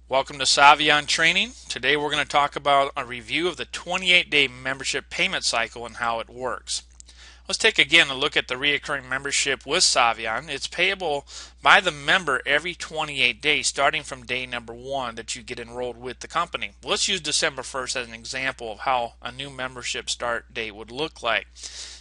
Welcome to Saivian Training. Today we're going to talk about a review of the 28-day membership payment cycle and how it works. Let's take again a look at the recurring membership with Saivian. It's payable by the member every 28 days starting from day number 1 that you get enrolled with the company. Let's use December 1st as an example of how a new membership start date would look like.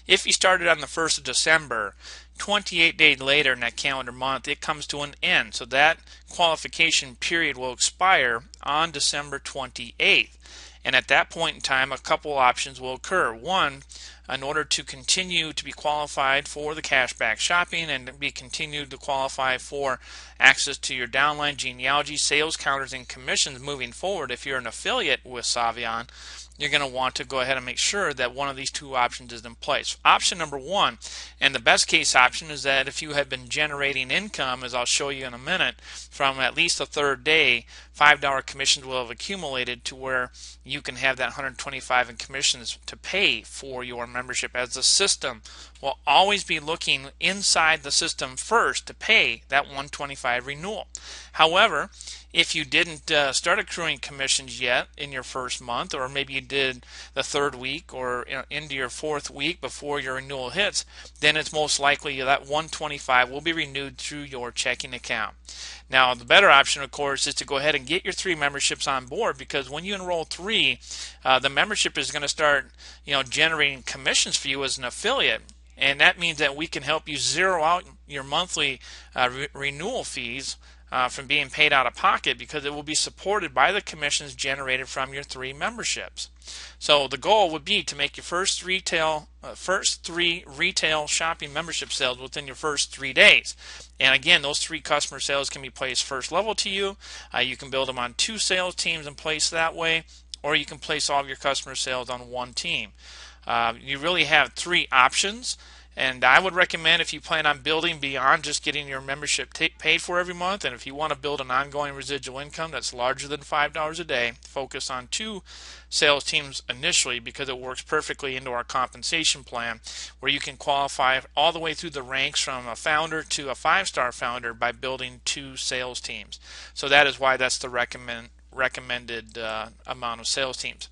If you started on the 1st of December, 28 days later in that calendar month, it comes to an end. So that qualification period will expire on December 28th. And at that point in time, a couple options will occur. One, in order to continue to be qualified for the cashback shopping and be continued to qualify for access to your downline genealogy, sales counters, and commissions moving forward, if you're an affiliate with Saivian, you're going to want to go ahead and make sure that one of these two options is in place. Option number one, and the best case option, is that if you have been generating income, as I'll show you in a minute, from at least the third day, $5 commissions will have accumulated to where you can have that $125 in commissions to pay for your membership, as the system will always be looking inside the system first to pay that $125 renewal. However, if you didn't start accruing commissions yet in your first month, or maybe you did the third week or into your fourth week before your renewal hits, then it's most likely that $125 will be renewed through your checking account. Now, the better option, of course, is to go ahead and get your 3 memberships on board, because when you enroll 3, the membership is going to start generating commissions for you as an affiliate. And that means that we can help you zero out your monthly renewal fees from being paid out of pocket, because it will be supported by the commissions generated from your 3 memberships. So the goal would be to make your first 3 retail shopping membership sales within your first 3 days. And again, those 3 customer sales can be placed first level to you. You can build them on 2 sales teams and place that way, or you can place all of your customer sales on 1 team. You really have 3 options. And I would recommend, if you plan on building beyond just getting your membership paid for every month, and if you want to build an ongoing residual income that's larger than $5 a day, focus on 2 sales teams initially, because it works perfectly into our compensation plan, where you can qualify all the way through the ranks from a founder to a 5-star founder by building 2 sales teams. So that is why that's the recommended amount of sales teams.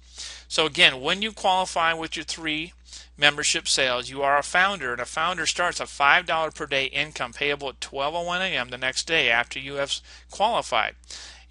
So again, when you qualify with your 3 membership sales, you are a founder, and a founder starts a $5 per day income payable at 12:01 a.m. the next day after you have qualified.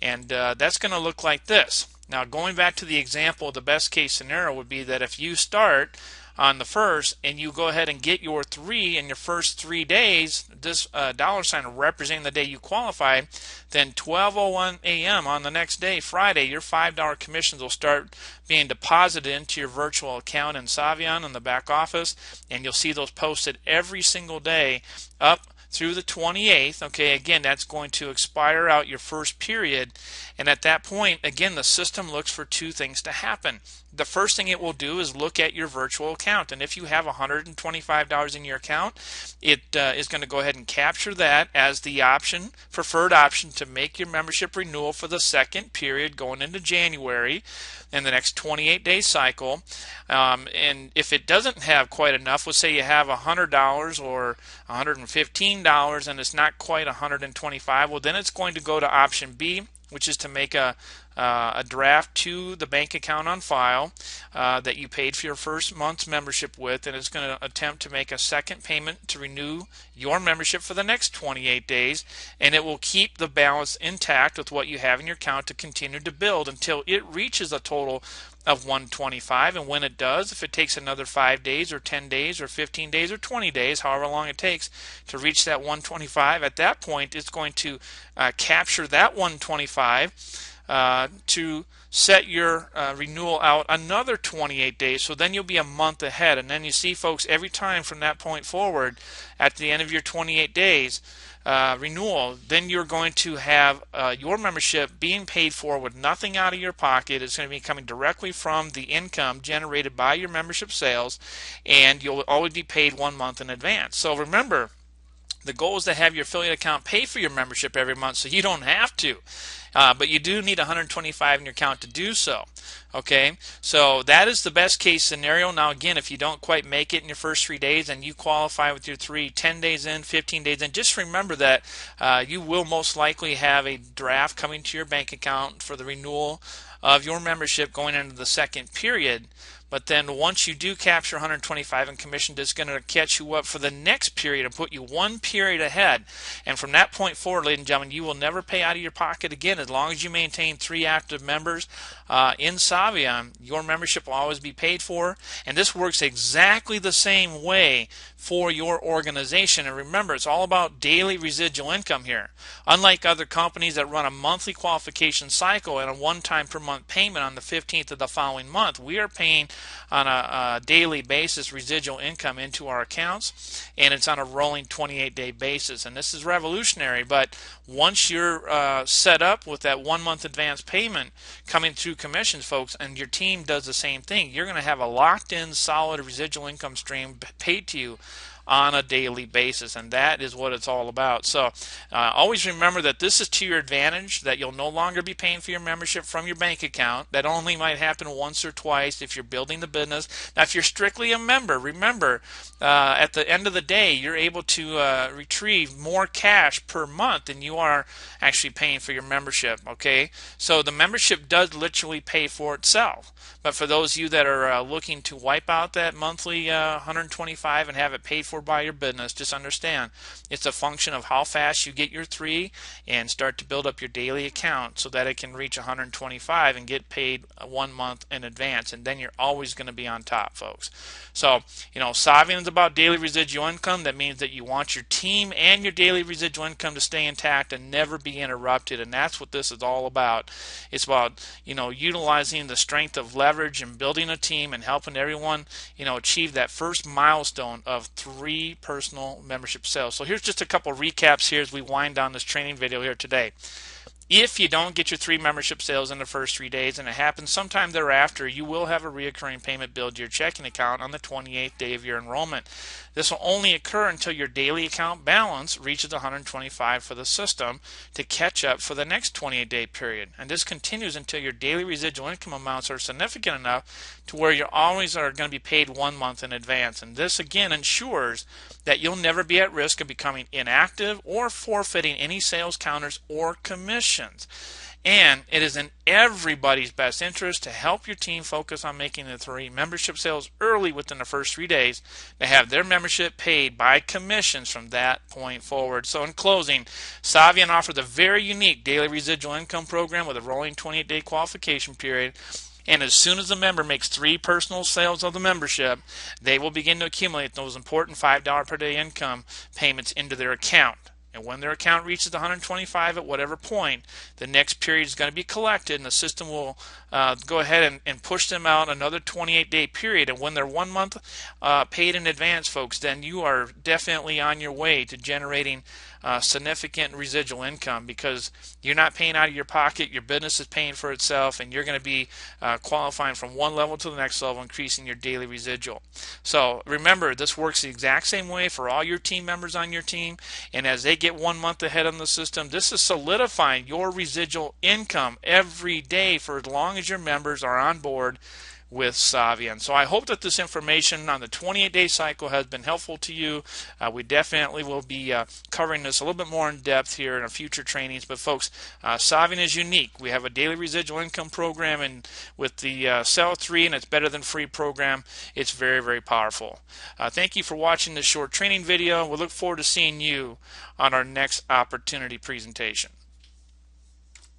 And that's going to look like this. Now, going back to the example, the best case scenario would be that if you start on the 1st and you go ahead and get your 3 in your first 3 days, this dollar sign representing the day you qualify, then 12:01 a.m. on the next day, Friday, your $5 commissions will start being deposited into your virtual account in Saivian in the back office, and you'll see those posted every single day up through the 28th. Okay, again, that's going to expire out your first period, and at that point, again, the system looks for 2 things to happen. The first thing it will do is look at your virtual account, and if you have $125 in your account, it is going to go ahead and capture that as the preferred option to make your membership renewal for the second period going into January in the next 28-day cycle. And if it doesn't have quite enough, let's say you have $100 or $115 and it's not quite $125, well, then it's going to go to option B, which is to make a draft to the bank account on file that you paid for your first month's membership with, and it's going to attempt to make a second payment to renew your membership for the next 28 days, and it will keep the balance intact with what you have in your account to continue to build until it reaches a total of $125. And when it does, if it takes another 5 days or 10 days or 15 days or 20 days, however long it takes to reach that $125, at that point it's going to capture that $125 to set your renewal out another 28 days. So then you'll be a month ahead. And then you see, folks, every time from that point forward, at the end of your 28 days renewal, then you're going to have your membership being paid for with nothing out of your pocket. It's going to be coming directly from the income generated by your membership sales, and you'll always be paid 1 month in advance. So remember, The goal is to have your affiliate account pay for your membership every month so you don't have to. But you do need 125 in your account to do so. Okay, so that is the best case scenario. Now again, if you don't quite make it in your first 3 days and you qualify with your 10 days in, 15 days in, just remember that you will most likely have a draft coming to your bank account for the renewal of your membership going into the second period. But then once you do capture 125 in commission, it's going to catch you up for the next period and put you one period ahead. And from that point forward, ladies and gentlemen, you will never pay out of your pocket again. As long as you maintain 3 active members in Saivian, your membership will always be paid for. And this works exactly the same way for your organization. And remember, it's all about daily residual income here. Unlike other companies that run a monthly qualification cycle and a one-time per month payment on the 15th of the following month, we are paying on a daily basis residual income into our accounts, and it's on a rolling 28-day basis. And this is revolutionary, but once you're set up with that 1 month advance payment coming through commissions, folks, and your team does the same thing, you're going to have a locked-in solid residual income stream paid to you on a daily basis, and that is what it's all about. So always remember that this is to your advantage, that you'll no longer be paying for your membership from your bank account. That only might happen once or twice if you're building the business. Now if you're strictly a member, remember at the end of the day you're able to retrieve more cash per month than you are actually paying for your membership. Okay, so the membership does literally pay for itself. But for those of you that are looking to wipe out that monthly 125 and have it paid for by your business, just understand it's a function of how fast you get your 3 and start to build up your daily account so that it can reach 125 and get paid 1 month in advance, and then you're always going to be on top, folks. So Saivian is about daily residual income. That means that you want your team and your daily residual income to stay intact and never be interrupted, and that's what this is all about. It's about utilizing the strength of leverage and building a team and helping everyone achieve that first milestone of 3 personal membership sales. So here's just a couple recaps here as we wind down this training video here today. If you don't get your 3 membership sales in the first 3 days, and it happens sometime thereafter, you will have a reoccurring payment billed to your checking account on the 28th day of your enrollment. This will only occur until your daily account balance reaches 125 for the system to catch up for the next 28-day period. And this continues until your daily residual income amounts are significant enough to where you always are going to be paid 1 month in advance. And this again ensures that you'll never be at risk of becoming inactive or forfeiting any sales counters or commissions. And it is in everybody's best interest to help your team focus on making the 3 membership sales early within the first 3 days to have their membership paid by commissions from that point forward. So in closing, Saivian offers a very unique daily residual income program with a rolling 28-day qualification period. And as soon as a member makes 3 personal sales of the membership, they will begin to accumulate those important $5 per day income payments into their account. And when their account reaches 125 at whatever point, the next period is going to be collected, and the system will go ahead and push them out another 28-day period. And when they're 1 month paid in advance, folks, then you are definitely on your way to generating significant residual income, because you're not paying out of your pocket, your business is paying for itself, and you're going to be qualifying from one level to the next level, increasing your daily residual. So remember, this works the exact same way for all your team members on your team, and as they get 1 month ahead on the system, this is solidifying your residual income every day for as long as your members are on board with Saivian. So I hope that this information on the 28-day cycle has been helpful to you. We definitely will be covering this a little bit more in depth here in our future trainings. But folks, Saivian is unique. We have a daily residual income program, and with the Sell 3 and It's Better Than Free program, it's very, very powerful. Thank you for watching this short training video. We look forward to seeing you on our next opportunity presentation.